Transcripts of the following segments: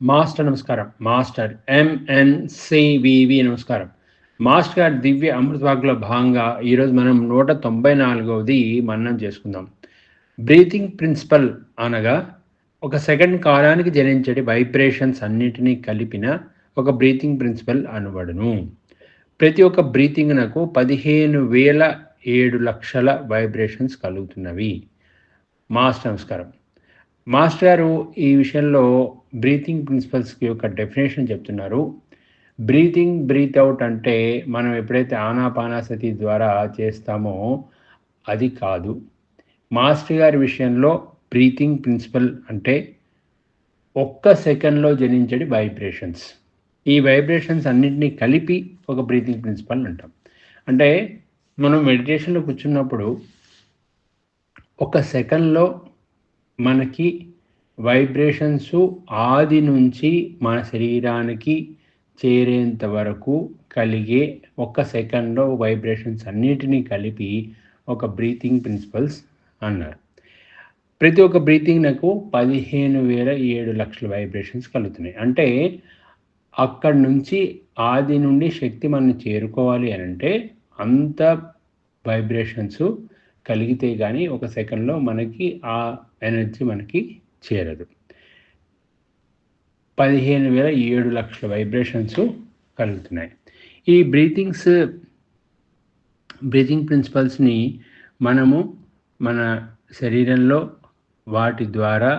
Master నమస్కారం. Master ఎంఎన్‌సివివి నమస్కారం. Master గారి దివ్య అమృత వాక్కులో భాగంగా ఈరోజు మనం 194వది మననం చేసుకుందాం. బ్రీతింగ్ ప్రిన్సిపల్ అనగా ఒక సెకండ్ కాలానికి జనించే వైబ్రేషన్స్ అన్నిటినీ కలిపిన ఒక బ్రీతింగ్ ప్రిన్సిపల్ అనబడును. ప్రతి ఒక్క బ్రీతింగ్‌నకు 15,007,00,000 వైబ్రేషన్స్ కలుగుతున్నవి. మాస్టర్ నమస్కారం. మాస్టర్ గారు ఈ విషయంలో బ్రీతింగ్ ప్రిన్సిపల్స్‌కి ఒక డెఫినేషన్ చెప్తున్నారు. బ్రీతింగ్, బ్రీత్ అవుట్ అంటే మనం ఎప్పుడైతే ఆనాపానసతి ద్వారా చేస్తామో అది కాదు. మాస్టర్ గారి విషయంలో బ్రీతింగ్ ప్రిన్సిపల్ అంటే ఒక్క సెకండ్‌లో జనించే వైబ్రేషన్స్. ఈ వైబ్రేషన్స్ అన్నిటిని కలిపి ఒక బ్రీతింగ్ ప్రిన్సిపల్ అంటాం. అంటే మనం మెడిటేషన్‌లో కూర్చున్నప్పుడు ఒక సెకండ్‌లో మనకి వైబ్రేషన్స్ ఆది నుంచి మన శరీరానికి చేరేంత వరకు కలిగే ఒక్క సెకండ్లో వైబ్రేషన్స్ అన్నిటినీ కలిపి ఒక బ్రీతింగ్ ప్రిన్సిపల్స్ అన్నారు. ప్రతి ఒక్క బ్రీతింగ్ నాకు 15,007,00,000 వైబ్రేషన్స్ కలుగుతున్నాయి. అంటే అక్కడి నుంచి ఆది నుండి శక్తి మనం చేరుకోవాలి అని అంటే అంత వైబ్రేషన్స్ కలిగితే కానీ ఒక సెకండ్లో మనకి ఆ ఎనర్జీ మనకి చేరదు. 15,007,00,000 వైబ్రేషన్స్ కలుగుతున్నాయి. ఈ బ్రీతింగ్ ప్రిన్సిపల్స్ని మనము మన శరీరంలో వాటి ద్వారా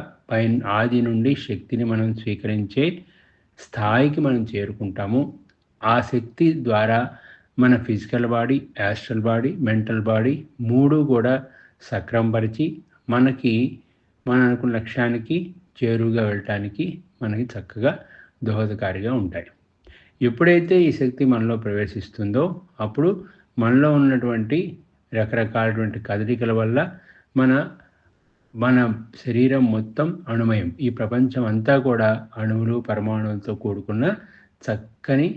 ఆది నుండి శక్తిని మనం స్వీకరించే స్థాయికి మనం చేరుకుంటాము. ఆ శక్తి ద్వారా మన physical body, astral body, mental body 3 కూడా సక్రమపరిచి మనకి మనం అనుకున్న లక్ష్యానికి చేరువుగా వెళ్ళటానికి మనకి చక్కగా దోహదకారిగా ఉంటాయి. ఎప్పుడైతే ఈ శక్తి మనలో ప్రవేశిస్తుందో అప్పుడు మనలో ఉన్నటువంటి రకరకాలటువంటి కదలికల వల్ల మన శరీరం మొత్తం అణుమయం. ఈ ప్రపంచం అంతా కూడా అణువులు, పరమాణువులతో కూడుకున్న చక్కని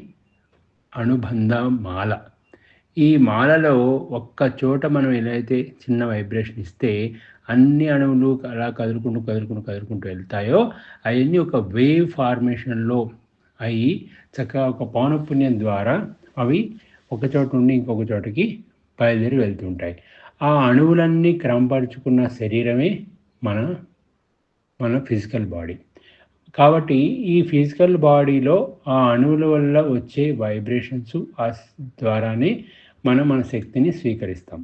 అనుబంధ మాల. ఈ మాలలో ఒక్క చోట మనం ఎలా అయితే చిన్న వైబ్రేషన్ ఇస్తే అన్ని అణువులు అలా కదులుకుంటూ వెళ్తాయో అవన్నీ ఒక వేవ్ ఫార్మేషన్లో అవి చక్కగా ఒక పౌనఃపున్యం ద్వారా అవి ఒక చోట నుండి ఇంకొక చోటకి బయలుదేరి వెళ్తుంటాయి. ఆ అణువులన్నీ క్రమపరుచుకున్న శరీరమే మన ఫిజికల్ బాడీ. కాబట్టి ఈ ఫిజికల్ బాడీలో ఆ అణువుల వల్ల వచ్చే వైబ్రేషన్స్ ద్వారానే మన శక్తిని స్వీకరిస్తాం.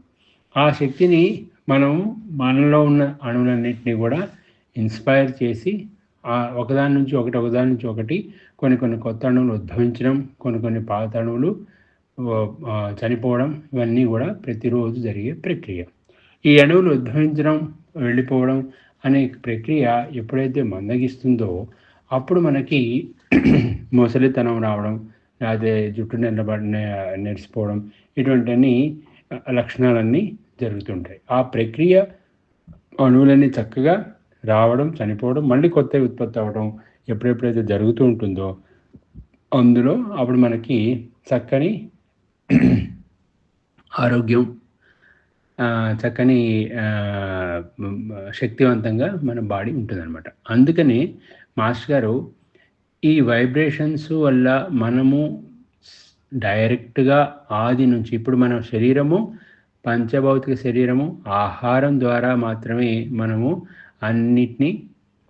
ఆ శక్తిని మనం మనలో ఉన్న అణువులన్నింటినీ కూడా ఇన్స్పైర్ చేసి ఒకదాని నుంచి ఒకటి కొన్ని కొత్త అణువులు ఉద్భవించడం, కొన్ని పాత అణువులు చనిపోవడం, ఇవన్నీ కూడా ప్రతిరోజు జరిగే ప్రక్రియ. ఈ అణువులు ఉద్భవించడం, వెళ్ళిపోవడం అనే ప్రక్రియ ఎప్పుడైతే మందగిస్తుందో అప్పుడు మనకి ముసలితనం రావడం, లేకపోతే జుట్టు నెరిసిపోవడం, ఇటువంటివన్నీ లక్షణాలన్నీ జరుగుతుంటాయి. ఆ ప్రక్రియ అణువులన్నీ చక్కగా రావడం, చనిపోవడం, మళ్ళీ కొత్తవి ఉత్పత్తి అవ్వడం ఎప్పుడెప్పుడైతే జరుగుతూ ఉంటుందో అందులో అప్పుడు మనకి చక్కని ఆరోగ్యం, చక్కని శక్తివంతంగా మన బాడీ ఉంటుందన్నమాట. అందుకని మాస్టర్ గారు ఈ వైబ్రేషన్స్ వల్ల మనము డైరెక్ట్గా ఆది నుంచి ఇప్పుడు మన శరీరము పంచభౌతిక శరీరము ఆహారం ద్వారా మాత్రమే మనము అన్నిటినీ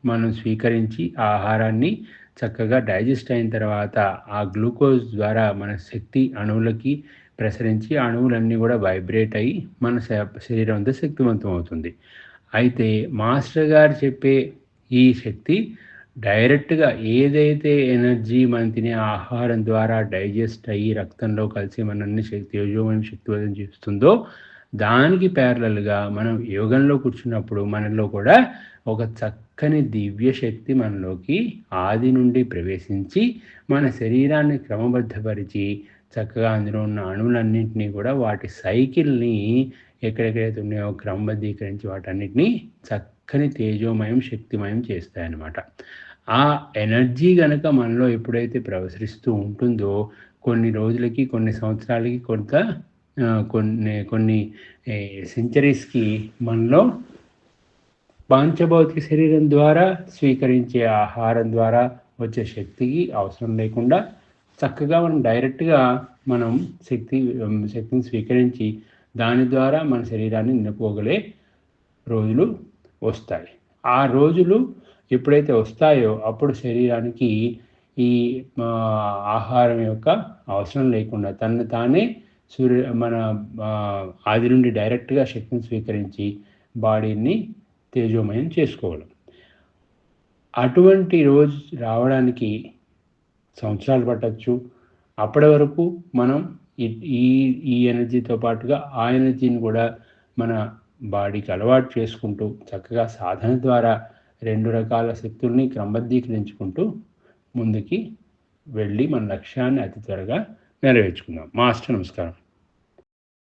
మనం స్వీకరించి ఆహారాన్ని చక్కగా డైజెస్ట్ అయిన తర్వాత ఆ గ్లూకోజ్ ద్వారా మన శక్తి అణువులకి ప్రసరించి అణువులన్నీ కూడా వైబ్రేట్ అయ్యి మన శరీరం అంతా శక్తివంతం అవుతుంది. అయితే మాస్టర్ గారు చెప్పే ఈ శక్తి డైరెక్ట్గా ఏదైతే ఎనర్జీ మనం తినే ఆహారం ద్వారా డైజెస్ట్ అయ్యి రక్తంలో కలిసి మనల్ని తేజోమయం శక్తివంతం చేస్తుందో దానికి ప్యారలల్గా మనం యోగంలో కూర్చున్నప్పుడు మనలో కూడా ఒక చక్కని దివ్య శక్తి మనలోకి ఆది నుండి ప్రవేశించి మన శరీరాన్ని క్రమబద్ధపరిచి చక్కగా అందులో ఉన్న అణువులన్నింటినీ కూడా వాటి సైకిల్ని ఎక్కడెక్కడైతే ఉన్నాయో క్రమబద్ధీకరించి వాటన్నిటినీ చక్కని తేజోమయం శక్తిమయం చేస్తాయన్నమాట. ఆ ఎనర్జీ కనుక మనలో ఎప్పుడైతే ప్రసరిస్తూ ఉంటుందో కొన్ని రోజులకి, కొన్ని సంవత్సరాలకి, కొన్ని సెంచరీస్కి మనలో పాంచభౌతిక శరీరం ద్వారా స్వీకరించే ఆహారం ద్వారా వచ్చే శక్తికి అవసరం లేకుండా చక్కగా మనం డైరెక్ట్గా మనం శక్తిని స్వీకరించి దాని ద్వారా మన శరీరాన్ని నింపుకోగలే రోజులు వస్తాయి. ఆ రోజులు ఎప్పుడైతే వస్తాయో అప్పుడు శరీరానికి ఈ ఆహారం యొక్క అవసరం లేకుండా తనను తానే మన ఆది నుండి డైరెక్ట్గా శక్తిని స్వీకరించి బాడీని తేజోమయం చేసుకోగలం. అటువంటి రోజు రావడానికి సంవత్సరాలు పట్టచ్చు. అప్పటి వరకు మనం ఈ ఎనర్జీతో పాటుగా ఆ ఎనర్జీని కూడా మన బాడీకి అలవాటు చేసుకుంటూ చక్కగా సాధన ద్వారా 2 రకాల శక్తుల్ని క్రమబద్ధీకరించుకుంటూ ముందుకి వెళ్ళి మన లక్ష్యాన్ని అతి త్వరగా నెరవేర్చుకుందాం. మాస్టర్ నమస్కారం.